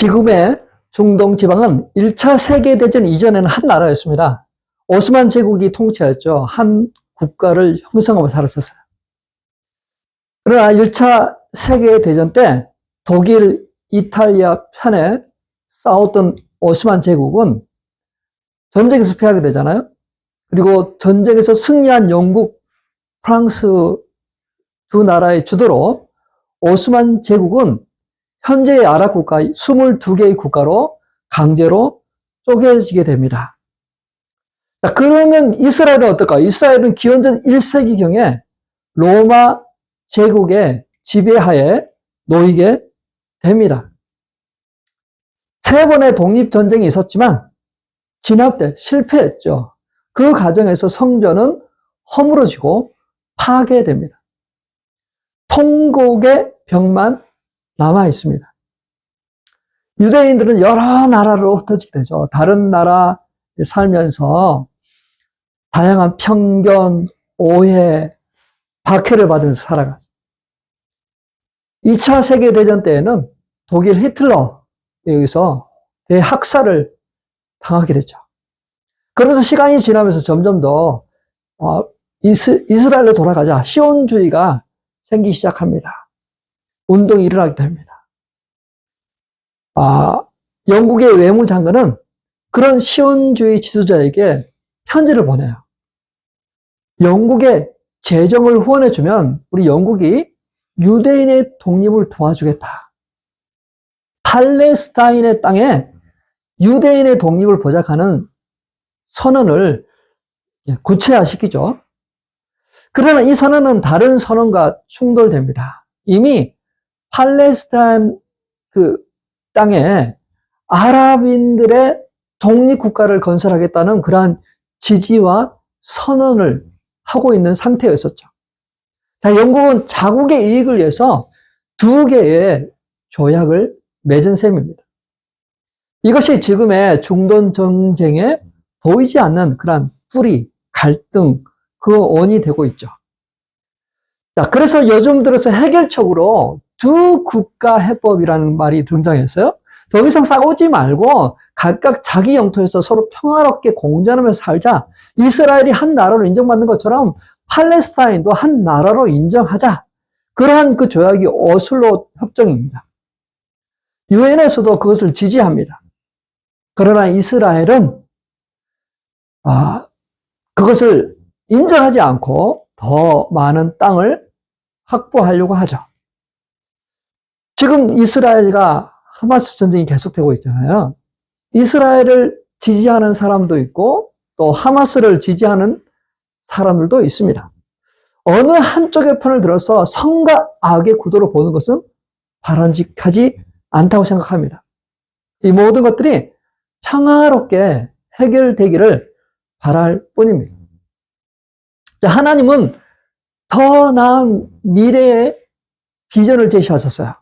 지금의 중동 지방은 1차 세계대전 이전에는 한 나라였습니다. 오스만 제국이 통치했죠. 한 국가를 형성하고 살았었어요. 그러나 1차 세계대전 때 독일, 이탈리아 편에 싸웠던 오스만 제국은 전쟁에서 패하게 되잖아요. 그리고 전쟁에서 승리한 영국, 프랑스 두 나라의 주도로 오스만 제국은 현재의 아랍 국가 22개의 국가로 강제로 쪼개지게 됩니다. 자, 그러면 이스라엘은 어떨까? 이스라엘은 기원전 1세기경에 로마 제국의 지배하에 놓이게 됩니다. 세 번의 독립전쟁이 있었지만 진압돼 실패했죠. 그 과정에서 성전은 허물어지고 파괴됩니다. 통곡의 벽만 남아 있습니다. 유대인들은 여러 나라로 흩어지게 되죠. 다른 나라에 살면서 다양한 편견, 오해, 박해를 받으면서 살아갔어요. 2차 세계대전 때에는 독일 히틀러에 의해서 대학살을 당하게 됐죠. 그러면서 시간이 지나면서 점점 더 이스라엘로 돌아가자 시온주의가 생기기 시작합니다. 운동이 일어나게 됩니다. 영국의 외무장관은 그런 시온주의 지도자에게 편지를 보내요. 영국의 재정을 후원해주면 우리 영국이 유대인의 독립을 도와주겠다. 팔레스타인의 땅에 유대인의 독립을 보장하는 선언을 구체화시키죠. 그러나 이 선언은 다른 선언과 충돌됩니다. 이미 팔레스타인 그 땅에 아랍인들의 독립국가를 건설하겠다는 그러한 지지와 선언을 하고 있는 상태였었죠. 자, 영국은 자국의 이익을 위해서 두 개의 조약을 맺은 셈입니다. 이것이 지금의 중동 전쟁에 보이지 않는 그런 뿌리, 갈등, 그 원인이 되고 있죠. 자, 그래서 요즘 들어서 해결책으로 두 국가 해법이라는 말이 등장했어요. 더 이상 싸우지 말고 각각 자기 영토에서 서로 평화롭게 공존하면서 살자. 이스라엘이 한 나라로 인정받는 것처럼 팔레스타인도 한 나라로 인정하자. 그러한 그 조약이 오슬로 협정입니다. 유엔에서도 그것을 지지합니다. 그러나 이스라엘은 그것을 인정하지 않고 더 많은 땅을 확보하려고 하죠. 지금 이스라엘과 하마스 전쟁이 계속되고 있잖아요. 이스라엘을 지지하는 사람도 있고 또 하마스를 지지하는 사람들도 있습니다. 어느 한쪽의 편을 들어서 성과 악의 구도로 보는 것은 바람직하지 않다고 생각합니다. 이 모든 것들이 평화롭게 해결되기를 바랄 뿐입니다. 자, 하나님은 더 나은 미래의 비전을 제시하셨어요.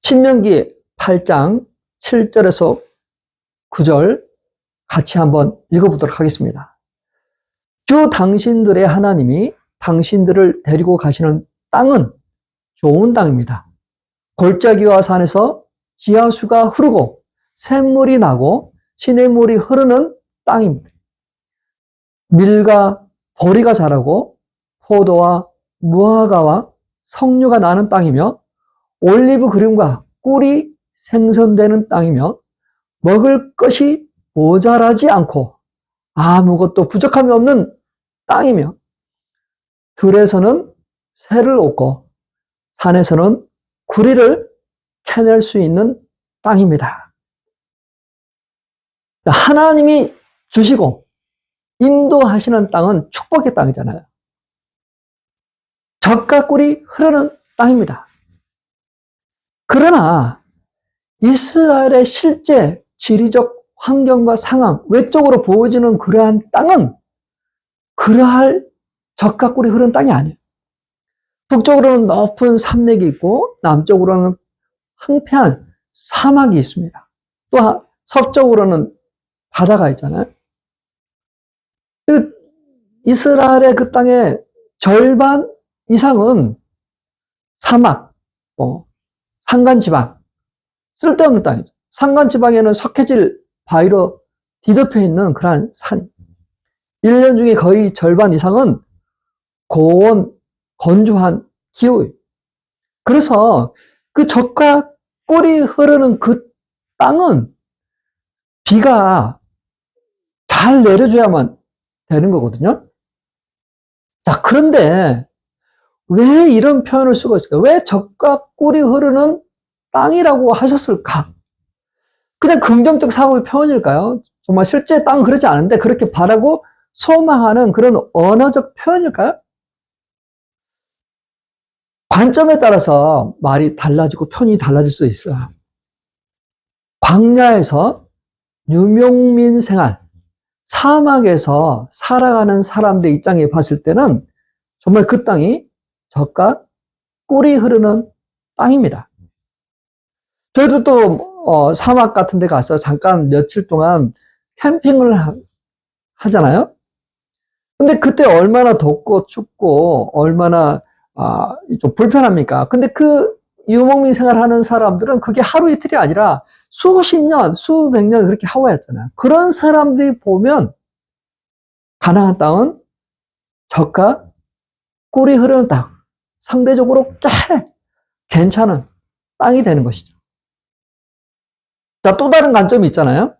신명기 8장 7절에서 9절 같이 한번 읽어보도록 하겠습니다. 주 당신들의 하나님이 당신들을 데리고 가시는 땅은 좋은 땅입니다. 골짜기와 산에서 지하수가 흐르고 샘물이 나고 시냇물이 흐르는 땅입니다. 밀과 보리가 자라고 포도와 무화과와 석류가 나는 땅이며 올리브 그림과 꿀이 생성되는 땅이며 먹을 것이 모자라지 않고 아무것도 부족함이 없는 땅이며 들에서는 새를 얻고 산에서는 구리를 캐낼 수 있는 땅입니다. 하나님이 주시고 인도하시는 땅은 축복의 땅이잖아요. 젖과 꿀이 흐르는 땅입니다. 그러나 이스라엘의 실제 지리적 환경과 상황, 외적으로 보여지는 그러한 땅은 그러할 젖과 꿀이 흐르는 땅이 아니에요. 북쪽으로는 높은 산맥이 있고 남쪽으로는 황폐한 사막이 있습니다. 또 서쪽으로는 바다가 있잖아요. 이스라엘의 그 땅의 절반 이상은 사막, 산간지방, 쓸데없는 땅이죠. 산간지방에는 석회질 바위로 뒤덮여 있는 그러한 산이 1년 중에 거의 절반 이상은 고온, 건조한 기후예요. 그래서 그 젖과 꿀이 흐르는 그 땅은 비가 잘 내려줘야만 되는 거거든요. 자, 그런데 왜 이런 표현을 쓰고 있을까? 왜 젖과 꿀이 흐르는 땅이라고 하셨을까? 그냥 긍정적 사고의 표현일까요? 정말 실제 땅은 그렇지 않은데 그렇게 바라고 소망하는 그런 언어적 표현일까요? 관점에 따라서 말이 달라지고 표현이 달라질 수 있어요. 광야에서 유목민 생활, 사막에서 살아가는 사람들 입장에 봤을 때는 정말 그 땅이 젖과 꿀이 흐르는 땅입니다. 저희도 또 사막 같은 데 가서 잠깐 며칠 동안 캠핑을 하잖아요. 근데 그때 얼마나 덥고 춥고 얼마나 좀 불편합니까? 근데 그 유목민 생활하는 사람들은 그게 하루 이틀이 아니라 수십 년, 수백 년 그렇게 하고 왔잖아요. 그런 사람들이 보면 가나안 땅은 젖과 꿀이 흐르는 땅, 상대적으로 꽤 괜찮은 땅이 되는 것이죠. 자, 또 다른 관점이 있잖아요.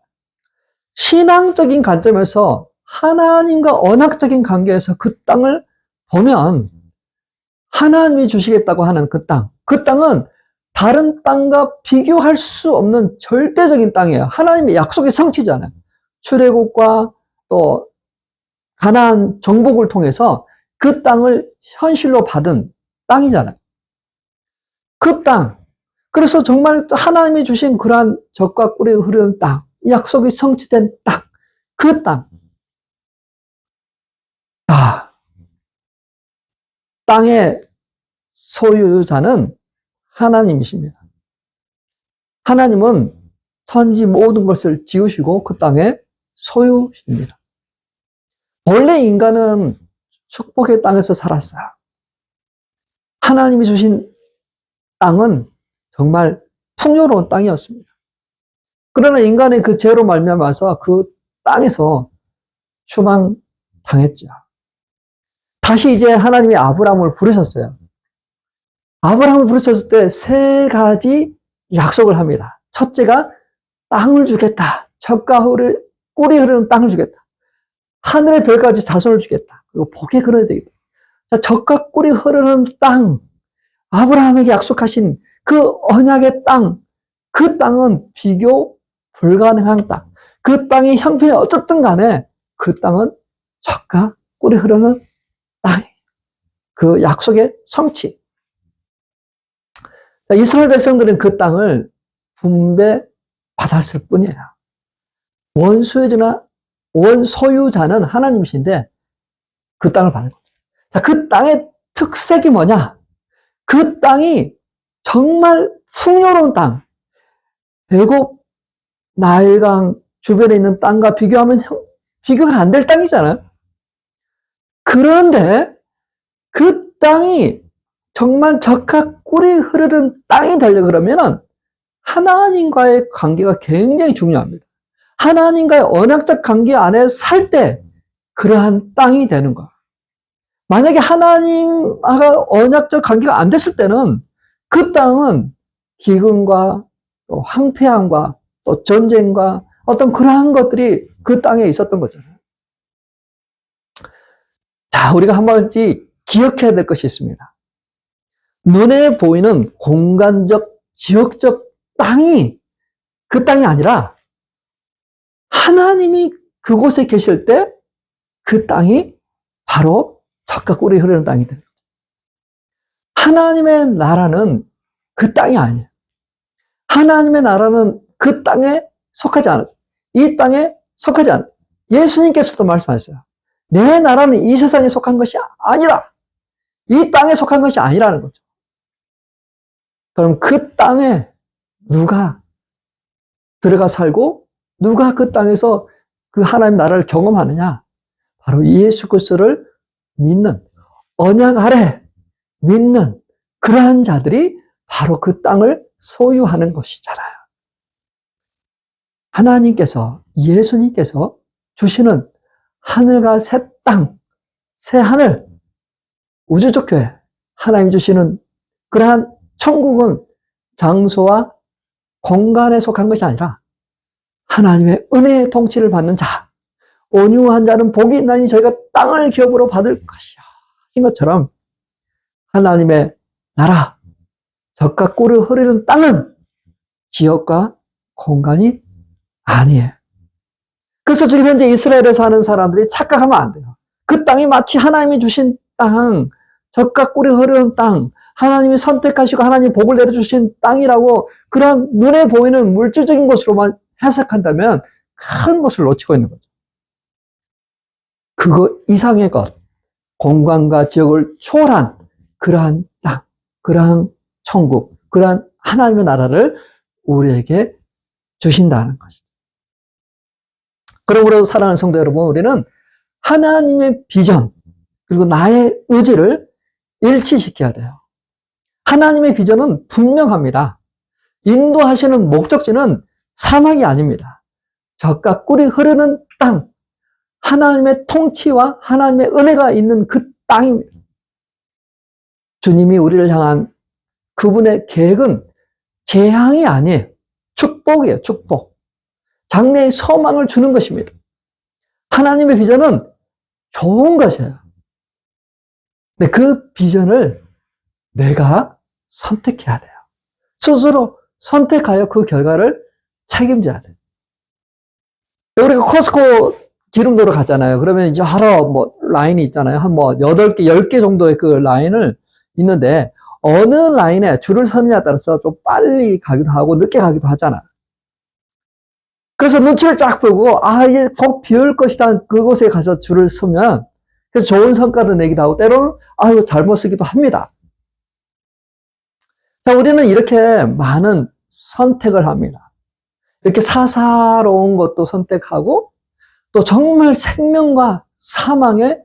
신앙적인 관점에서 하나님과 언약적인 관계에서 그 땅을 보면 하나님이 주시겠다고 하는 그 땅은 다른 땅과 비교할 수 없는 절대적인 땅이에요. 하나님의 약속의 성취잖아요. 출애굽과 또 가나안 정복을 통해서 그 땅을 현실로 받은 땅이잖아요. 그 땅. 그래서 정말 하나님이 주신 그러한 젖과 꿀이 흐르는 땅, 약속이 성취된 땅, 그 땅. 땅의 소유자는 하나님이십니다. 하나님은 천지 모든 것을 지으시고 그 땅의 소유십니다. 원래 인간은 축복의 땅에서 살았어요. 하나님이 주신 땅은 정말 풍요로운 땅이었습니다. 그러나 인간의 그 죄로 말미암아서 그 땅에서 추방당했죠. 다시 이제 하나님이 아브라함을 부르셨어요. 아브라함을 부르셨을 때 세 가지 약속을 합니다. 첫째가 땅을 주겠다. 젖과 꿀이 흐르는 땅을 주겠다. 하늘의 별까지 자손을 주겠다. 그리고 복의 근원이 되겠다. 자, 젖과 꿀이 흐르는 땅, 아브라함에게 약속하신 그 언약의 땅, 그 땅은 비교 불가능한 땅. 그 땅의 형편이 어떻든 간에 그 땅은 젖과 꿀이 흐르는 땅. 그 약속의 성취. 이스라엘 백성들은 그 땅을 분배받았을 뿐이에요. 원소유자는 하나님이신데 그 땅을 받은 거죠. 자, 그 땅의 특색이 뭐냐? 그 땅이 정말 풍요로운 땅. 대곡, 나일강 주변에 있는 땅과 비교하면 비교가 안 될 땅이잖아요. 그런데 그 땅이 정말 젖과 꿀이 흐르는 땅이 되려고 그러면은 하나님과의 관계가 굉장히 중요합니다. 하나님과의 언약적 관계 안에 살 때 그러한 땅이 되는 거야. 만약에 하나님과 언약적 관계가 안 됐을 때는 그 땅은 기근과 또 황폐함과 또 전쟁과 어떤 그러한 것들이 그 땅에 있었던 거잖아요. 자, 우리가 한 가지 기억해야 될 것이 있습니다. 눈에 보이는 공간적, 지역적 땅이 그 땅이 아니라 하나님이 그곳에 계실 때 그 땅이 바로 젖과 꿀이 흐르는 땅이 됩니다. 하나님의 나라는 그 땅이 아니에요. 하나님의 나라는 그 땅에 속하지 않았어요. 이 땅에 속하지 않아요. 예수님께서도 말씀하셨어요. 내 나라는 이 세상에 속한 것이 아니라 이 땅에 속한 것이 아니라는 거죠. 그럼 그 땅에 누가 들어가 살고 누가 그 땅에서 그 하나님 나라를 경험하느냐? 바로 예수 그리스도를 믿는, 언약 아래 믿는 그러한 자들이 바로 그 땅을 소유하는 것이잖아요. 하나님께서, 예수님께서 주시는 하늘과 새 땅, 새 하늘, 우주적 교회, 하나님 주시는 그러한 천국은 장소와 공간에 속한 것이 아니라 하나님의 은혜의 통치를 받는 자, 온유한 자는 복이 있나니 저희가 땅을 기업으로 받을 것이야 하신 것처럼 하나님의 나라, 젖과 꿀을 흐르는 땅은 지역과 공간이 아니에요. 그래서 지금 현재 이스라엘에 사는 사람들이 착각하면 안 돼요. 그 땅이 마치 하나님이 주신 땅, 젖과 꿀이 흐르는 땅, 하나님이 선택하시고 하나님이 복을 내려주신 땅이라고 그런 눈에 보이는 물질적인 것으로만 해석한다면 큰 것을 놓치고 있는 거죠. 그거 이상의 것, 공간과 지역을 초월한 그러한 땅, 그러한 천국, 그러한 하나님의 나라를 우리에게 주신다는 것이죠. 그러므로 사랑하는 성도 여러분, 우리는 하나님의 비전, 그리고 나의 의지를 일치시켜야 돼요. 하나님의 비전은 분명합니다. 인도하시는 목적지는 사막이 아닙니다. 젖과 꿀이 흐르는 땅, 하나님의 통치와 하나님의 은혜가 있는 그 땅입니다. 주님이 우리를 향한 그분의 계획은 재앙이 아니에요. 축복이에요, 축복. 장래의 소망을 주는 것입니다. 하나님의 비전은 좋은 것이에요. 근데 그 비전을 내가 선택해야 돼요. 스스로 선택하여 그 결과를 책임져야 돼요. 우리가 코스코 기름도로 가잖아요. 그러면 여러 라인이 있잖아요. 한 8개, 10개 정도의 그 라인을 있는데, 어느 라인에 줄을 서느냐에 따라서 좀 빨리 가기도 하고, 늦게 가기도 하잖아. 그래서 눈치를 쫙 보고, 이제 곧 비올 것이다. 그곳에 가서 줄을 서면, 그래서 좋은 성과도 내기도 하고, 때로는, 이거 잘못 쓰기도 합니다. 자, 우리는 이렇게 많은 선택을 합니다. 이렇게 사사로운 것도 선택하고, 또 정말 생명과 사망에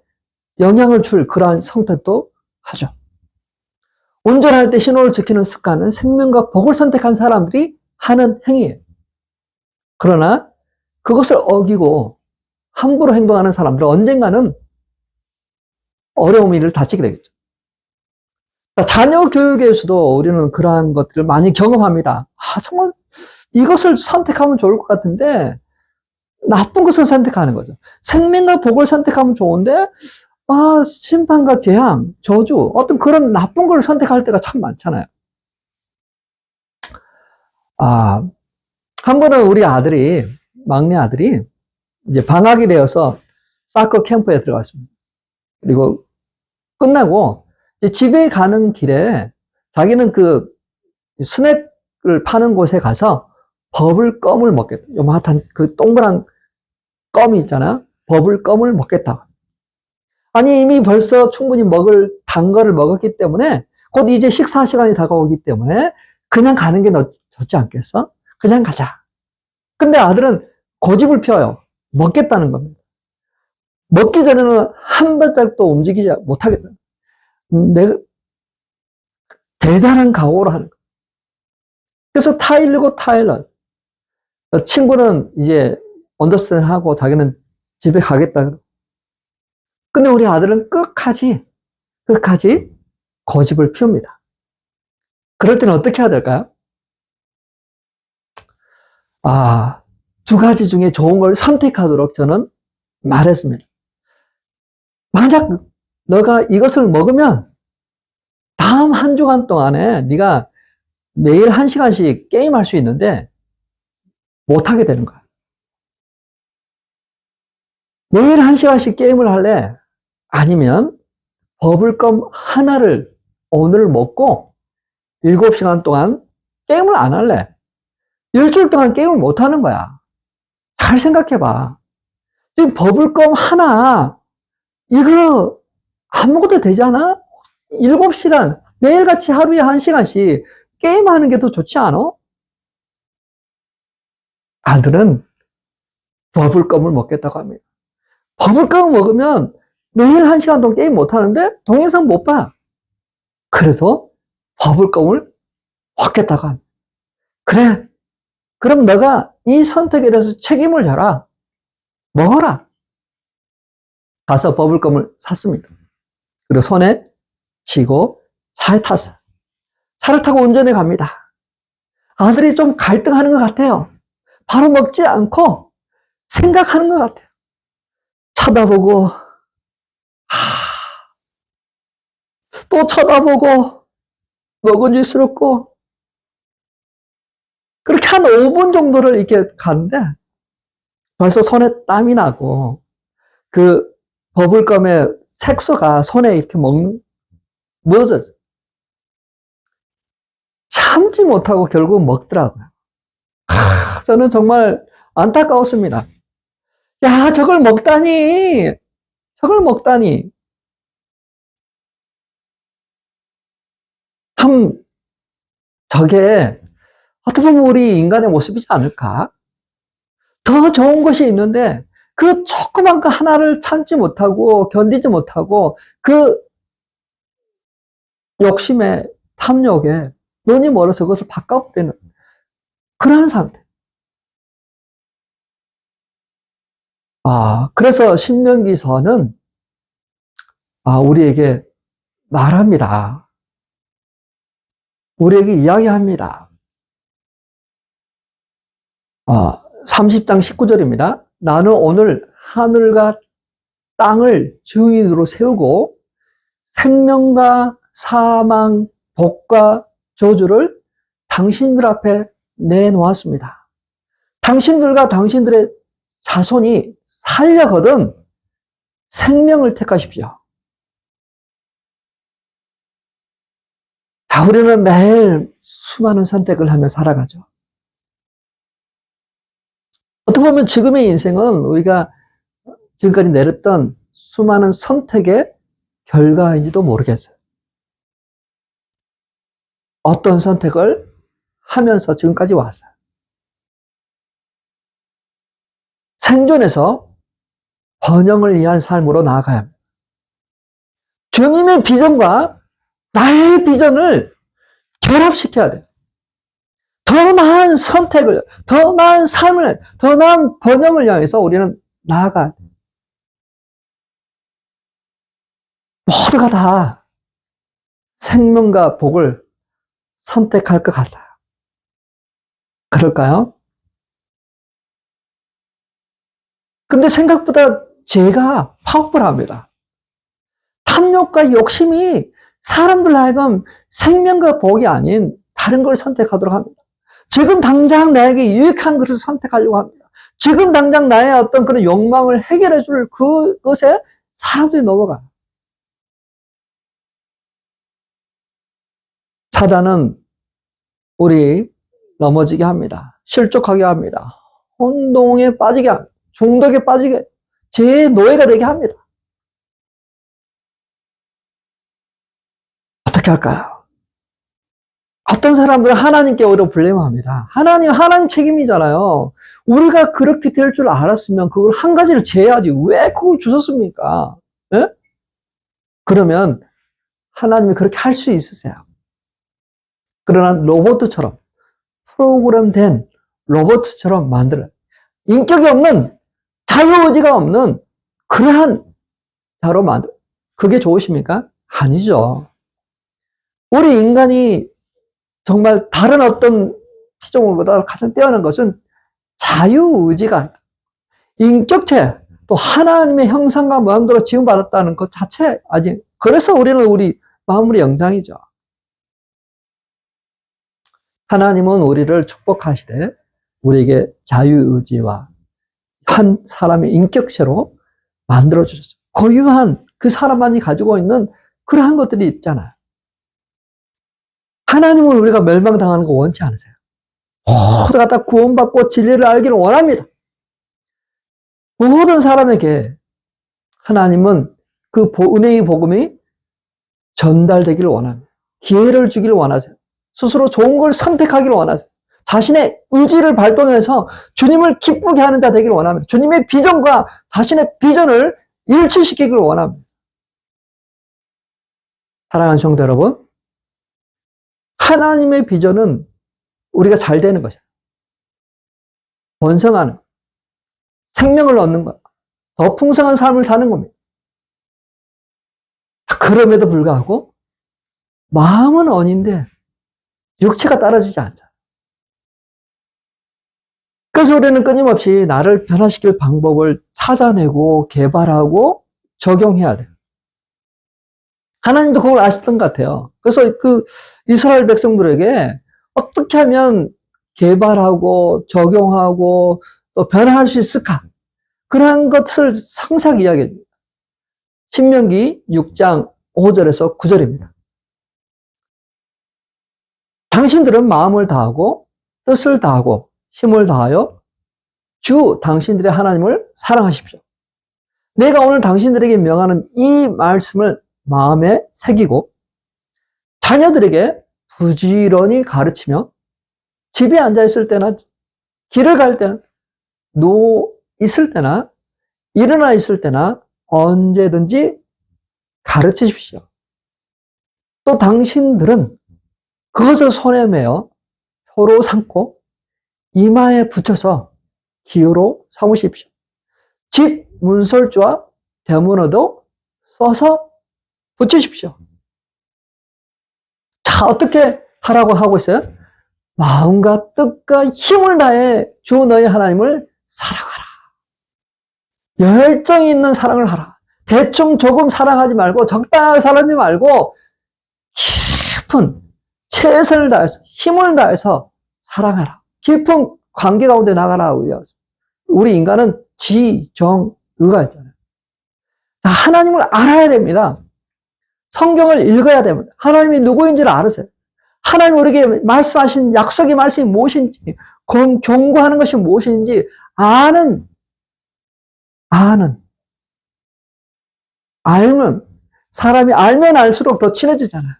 영향을 줄 그러한 선택도 하죠. 운전할 때 신호를 지키는 습관은 생명과 복을 선택한 사람들이 하는 행위예요. 그러나 그것을 어기고 함부로 행동하는 사람들은 언젠가는 어려운 일을 다치게 되겠죠. 자녀 교육에서도 우리는 그러한 것들을 많이 경험합니다. 정말 이것을 선택하면 좋을 것 같은데 나쁜 것을 선택하는 거죠. 생명과 복을 선택하면 좋은데 심판과 재앙, 저주, 어떤 그런 나쁜 걸 선택할 때가 참 많잖아요. 한 번은 우리 막내 아들이 이제 방학이 되어서 사커 캠프에 들어갔습니다. 그리고 끝나고 이제 집에 가는 길에 자기는 그 스낵을 파는 곳에 가서 버블껌을 먹겠다. 요만한 그 동그란 껌이 있잖아요. 버블껌을 먹겠다. 아니, 이미 벌써 충분히 먹을 단 거를 먹었기 때문에 곧 이제 식사 시간이 다가오기 때문에 그냥 가는 게 좋지 않겠어? 그냥 가자. 근데 아들은 고집을 펴요. 먹겠다는 겁니다. 먹기 전에는 한 발짝도 움직이지 못하겠다. 내가 대단한 각오를 하는 거예요. 그래서 타일르고 타일러. 친구는 이제 언더스탠 하고 자기는 집에 가겠다. 근데 우리 아들은 끝까지 고집을 피웁니다. 그럴 때는 어떻게 해야 될까요? 두 가지 중에 좋은 걸 선택하도록 저는 말했습니다. 만약 너가 이것을 먹으면 다음 한 주간 동안에 네가 매일 1시간씩 게임할 수 있는데 못하게 되는 거야. 매일 1시간씩 게임을 할래? 아니면 버블껌 하나를 오늘 먹고 7시간 동안 게임을 안 할래? 일주일 동안 게임을 못 하는 거야. 잘 생각해봐. 지금 버블껌 하나, 이거 안 먹어도 되지 않아? 7시간, 매일같이 하루에 1시간씩 게임하는 게 더 좋지 않아? 아들은 버블껌을 먹겠다고 합니다. 버블껌을 먹으면 매일 1시간 동안 게임 못 하는데 동영상 못 봐. 그래도 버블껌을 먹겠다고 합니다. 그래, 그럼 너가 이 선택에 대해서 책임을 져라. 먹어라. 가서 버블껌을 샀습니다. 그리고 손에 쥐고 차에 탔어요. 차를 타고 운전해 갑니다. 아들이 좀 갈등하는 것 같아요. 바로 먹지 않고 생각하는 것 같아요. 쳐다보고, 또 쳐다보고, 먹은지스럽고, 그렇게 한 5분 정도를 이렇게 가는데, 벌써 손에 땀이 나고, 그 버블껌의 색소가 손에 이렇게 묻어졌어요. 참지 못하고 결국 먹더라고요. 저는 정말 안타까웠습니다. 야, 저걸 먹다니! 저걸 먹다니! 참, 저게 어떻게 보면 우리 인간의 모습이지 않을까? 더 좋은 것이 있는데 그 조그만 거 하나를 참지 못하고 견디지 못하고 그 욕심에 탐욕에 눈이 멀어서 그것을 바꿔버리는 그러한 상태. 그래서 신명기서는 우리에게 말합니다. 우리에게 이야기합니다. 30장 19절입니다. 나는 오늘 하늘과 땅을 증인으로 세우고 생명과 사망, 복과 저주를 당신들 앞에 내놓았습니다. 당신들과 당신들의 자손이 살려거든 생명을 택하십시오. 우리는 매일 수많은 선택을 하며 살아가죠. 어떻게 보면 지금의 인생은 우리가 지금까지 내렸던 수많은 선택의 결과인지도 모르겠어요. 어떤 선택을 하면서 지금까지 왔어요. 생존에서 번영을 위한 삶으로 나아가야 합니다. 주님의 비전과 나의 비전을 결합시켜야 돼요. 더 나은 선택을, 더 나은 삶을, 더 나은 번영을 향해서 우리는 나아가야 돼요. 모두가 다 생명과 복을 선택할 것 같아요. 그럴까요? 근데 생각보다 죄가 파워풀합니다. 탐욕과 욕심이 사람들 하여금 생명과 복이 아닌 다른 걸 선택하도록 합니다. 지금 당장 나에게 유익한 것을 선택하려고 합니다. 지금 당장 나의 어떤 그런 욕망을 해결해 줄 그것에 사람들이 넘어가요. 사단은 우리 넘어지게 합니다. 실족하게 합니다. 혼동에 빠지게 합니다. 중독에 빠지게, 죄의 노예가 되게 합니다. 어떻게 할까요? 어떤 사람들은 하나님께 오히려 블레임합니다. 하나님 책임이잖아요. 우리가 그렇게 될 줄 알았으면 그걸 한 가지를 제해야지. 왜 그걸 주셨습니까? 네? 그러면 하나님이 그렇게 할 수 있으세요. 그러나 로봇처럼, 프로그램된 로봇처럼 만들어요. 인격이 없는, 자유의지가 없는 그러한 자로 만들어요. 그게 좋으십니까? 아니죠. 우리 인간이 정말 다른 어떤 피조물보다 가장 뛰어난 것은 자유의지가, 인격체, 또 하나님의 형상과 모양대로 지음받았다는 것 자체, 아직, 그래서 우리는 우리 마음의 영장이죠. 하나님은 우리를 축복하시되, 우리에게 자유의지와 한 사람의 인격체로 만들어주셨어요. 고유한 그 사람만이 가지고 있는 그러한 것들이 있잖아요. 하나님은 우리가 멸망당하는 거 원치 않으세요. 모두가 다 구원받고 진리를 알기를 원합니다. 모든 사람에게 하나님은 그 은혜의 복음이 전달되기를 원합니다. 기회를 주기를 원하세요. 스스로 좋은 걸 선택하기를 원하세요. 자신의 의지를 발동해서 주님을 기쁘게 하는 자 되기를 원합니다. 주님의 비전과 자신의 비전을 일치시키기를 원합니다. 사랑하는 성도 여러분, 하나님의 비전은 우리가 잘 되는 것이에요. 번성하는, 생명을 얻는 것, 더 풍성한 삶을 사는 겁니다. 그럼에도 불구하고 마음은 언인데 육체가 따라주지 않죠. 그래서 우리는 끊임없이 나를 변화시킬 방법을 찾아내고 개발하고 적용해야 돼요. 하나님도 그걸 아시던 것 같아요. 그래서 그 이스라엘 백성들에게 어떻게 하면 개발하고 적용하고 또 변화할 수 있을까? 그러한 것을 상세하게 이야기해 줍니다. 신명기 6장 5절에서 9절입니다. 당신들은 마음을 다하고 뜻을 다하고 힘을 다하여 주 당신들의 하나님을 사랑하십시오. 내가 오늘 당신들에게 명하는 이 말씀을 마음에 새기고 자녀들에게 부지런히 가르치며 집에 앉아 있을 때나 길을 갈 때나 누워 있을 때나 일어나 있을 때나 언제든지 가르치십시오. 또 당신들은 그것을 손에 메어 표로 삼고 이마에 붙여서 기호로 삼으십시오. 집 문설주와 대문에도 써서 붙이십시오. 자, 어떻게 하라고 하고 있어요? 마음과 뜻과 힘을 다해 주 너희 하나님을 사랑하라. 열정이 있는 사랑을 하라. 대충 조금 사랑하지 말고 적당하게 사랑하지 말고 깊은 최선을 다해서 힘을 다해서 사랑하라. 깊은 관계 가운데 나가라. 우리 인간은 지, 정, 의가 있잖아요. 하나님을 알아야 됩니다. 성경을 읽어야 됩니다. 하나님이 누구인지를 알으세요. 하나님 우리에게 말씀하신 약속의 말씀이 무엇인지, 경고하는 것이 무엇인지 알면, 사람이 알면 알수록 더 친해지잖아요.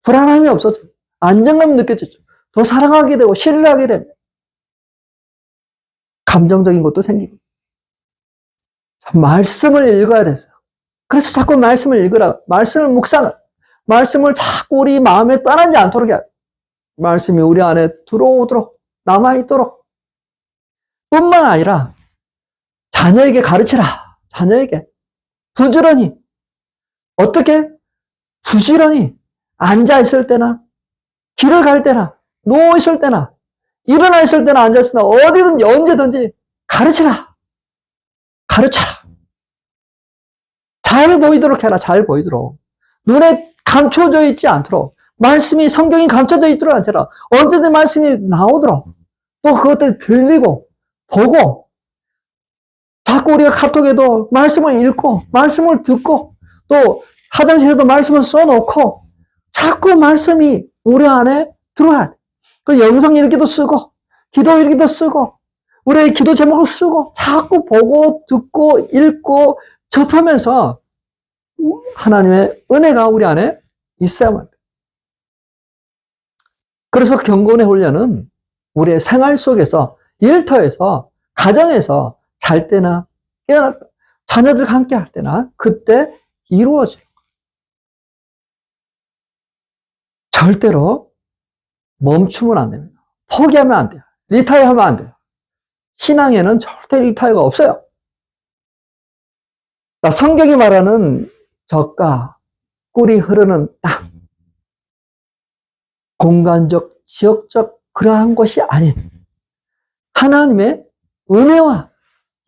불안함이 없어져. 안정감이 느껴지죠. 더 사랑하게 되고, 신뢰하게 됩니다. 감정적인 것도 생기고. 말씀을 읽어야 됐어요. 그래서 자꾸 말씀을 읽으라. 말씀을 묵상하라. 말씀을 자꾸 우리 마음에 떠나지 않도록 해야 돼. 말씀이 우리 안에 들어오도록, 남아있도록. 뿐만 아니라, 자녀에게 가르치라. 자녀에게. 부지런히. 어떻게? 부지런히. 앉아있을 때나, 길을 갈 때나, 누워있을 때나, 일어나 있을 때나 앉아있을 때나, 어디든지, 언제든지 가르치라. 가르쳐라. 잘 보이도록 해라. 잘 보이도록. 눈에 감춰져 있지 않도록. 말씀이, 성경이 감춰져 있도록 않더라. 언제든 말씀이 나오도록. 또 그것들 들리고, 보고, 자꾸 우리가 카톡에도 말씀을 읽고, 말씀을 듣고, 또 화장실에도 말씀을 써놓고, 자꾸 말씀이 우리 안에 들어와야 돼. 그 영상 일기도 쓰고, 기도 일기도 쓰고, 우리의 기도 제목을 쓰고, 자꾸 보고, 듣고, 읽고, 접하면서 하나님의 은혜가 우리 안에 있어야만 돼. 그래서 경건의 훈련은 우리의 생활 속에서, 일터에서, 가정에서 잘 때나 깨어날 때, 자녀들과 함께 할 때나 그때 이루어져요. 절대로 멈추면 안 됩니다. 포기하면 안 돼요. 리타이어하면 안 돼요. 신앙에는 절대 리타이어가 없어요. 성경이 말하는 젖과 꿀이 흐르는 땅, 공간적, 지역적 그러한 것이 아닌 하나님의 은혜와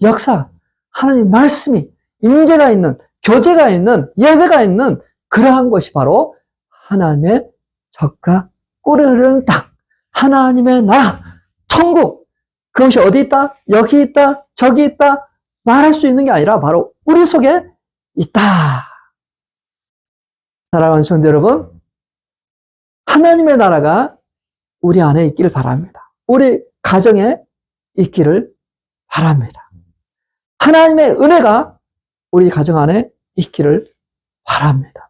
역사, 하나님 말씀이 임재가 있는, 교제가 있는, 예배가 있는 그러한 것이 바로 하나님의 젖과 꿀이 흐르는 땅, 하나님의 나라, 천국. 그것이 어디 있다? 여기 있다? 저기 있다? 말할 수 있는 게 아니라 바로 우리 속에 있다. 사랑하는 성도 여러분, 하나님의 나라가 우리 안에 있기를 바랍니다. 우리 가정에 있기를 바랍니다. 하나님의 은혜가 우리 가정 안에 있기를 바랍니다.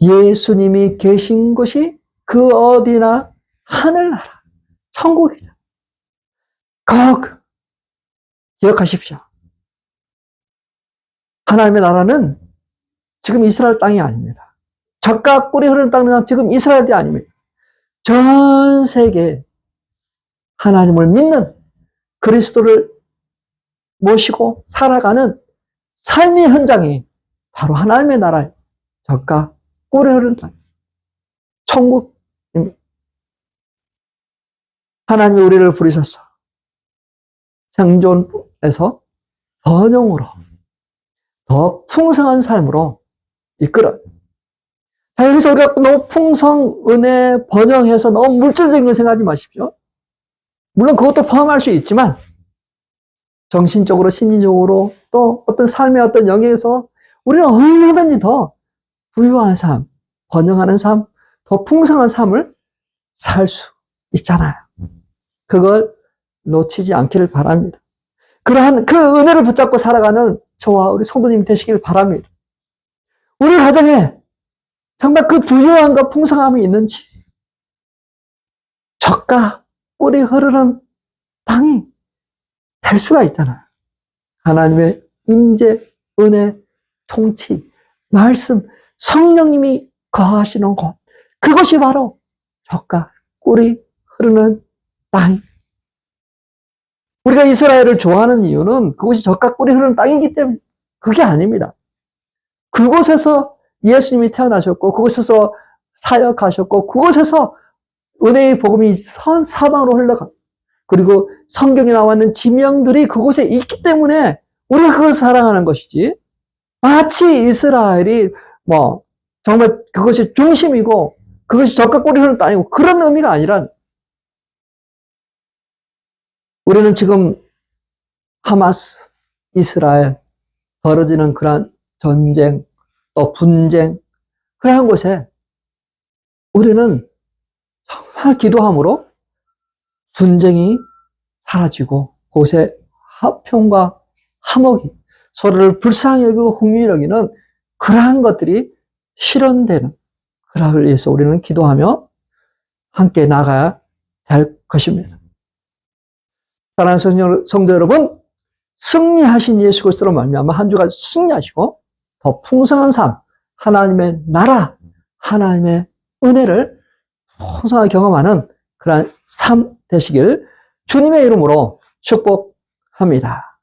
예수님이 계신 곳이 그 어디나 하늘나라, 천국이죠. 꼭 기억하십시오. 하나님의 나라는 지금 이스라엘 땅이 아닙니다. 젖과 꿀이 흐르는 땅은 지금 이스라엘이 아닙니다. 전 세계 하나님을 믿는 그리스도를 모시고 살아가는 삶의 현장이 바로 하나님의 나라의 젖과 꿀이 흐르는 천국입니다. 하나님이 우리를 부르셔서 생존에서 번영으로 더 풍성한 삶으로 이끌어요. 자, 여기서 우리가 너무 풍성, 은혜, 번영해서 너무 물질적인 걸 생각하지 마십시오. 물론 그것도 포함할 수 있지만 정신적으로, 심리적으로 또 어떤 삶의 어떤 영역에서 우리는 얼마든지 더 부유한 삶, 번영하는 삶, 더 풍성한 삶을 살 수 있잖아요. 그걸 놓치지 않기를 바랍니다. 그러한 그 은혜를 붙잡고 살아가는 저와 우리 성도님 되시길 바랍니다. 우리 가정에 정말 그 부유함과 풍성함이 있는지, 젖과 꿀이 흐르는 땅이 될 수가 있잖아요. 하나님의 임재, 은혜, 통치, 말씀, 성령님이 거하시는 곳, 그것이 바로 젖과 꿀이 흐르는 땅. 우리가 이스라엘을 좋아하는 이유는 그것이 젖과 꿀이 흐르는 땅이기 때문에 그게 아닙니다. 그곳에서 예수님이 태어나셨고 그곳에서 사역하셨고 그곳에서 은혜의 복음이 사방으로 흘러가. 그리고 성경에 나와 있는 지명들이 그곳에 있기 때문에 우리가 그것을 사랑하는 것이지. 마치 이스라엘이 정말 그것이 중심이고 그것이 젖과 꿀이 흐르는 땅이고 그런 의미가 아니라 우리는 지금 하마스, 이스라엘 벌어지는 그러한 전쟁, 또 분쟁, 그러한 곳에 우리는 정말 기도함으로 분쟁이 사라지고 그곳에 화평과 화목이 서로를 불쌍히 여기고 흥미히 여기는 그러한 것들이 실현되는 그러기 위해서 우리는 기도하며 함께 나가야 될 것입니다. 사랑하는 성도 여러분, 승리하신 예수 그리스도로 말미암아 한 주가 승리하시고 더 풍성한 삶, 하나님의 나라, 하나님의 은혜를 풍성하게 경험하는 그러한 삶 되시길 주님의 이름으로 축복합니다.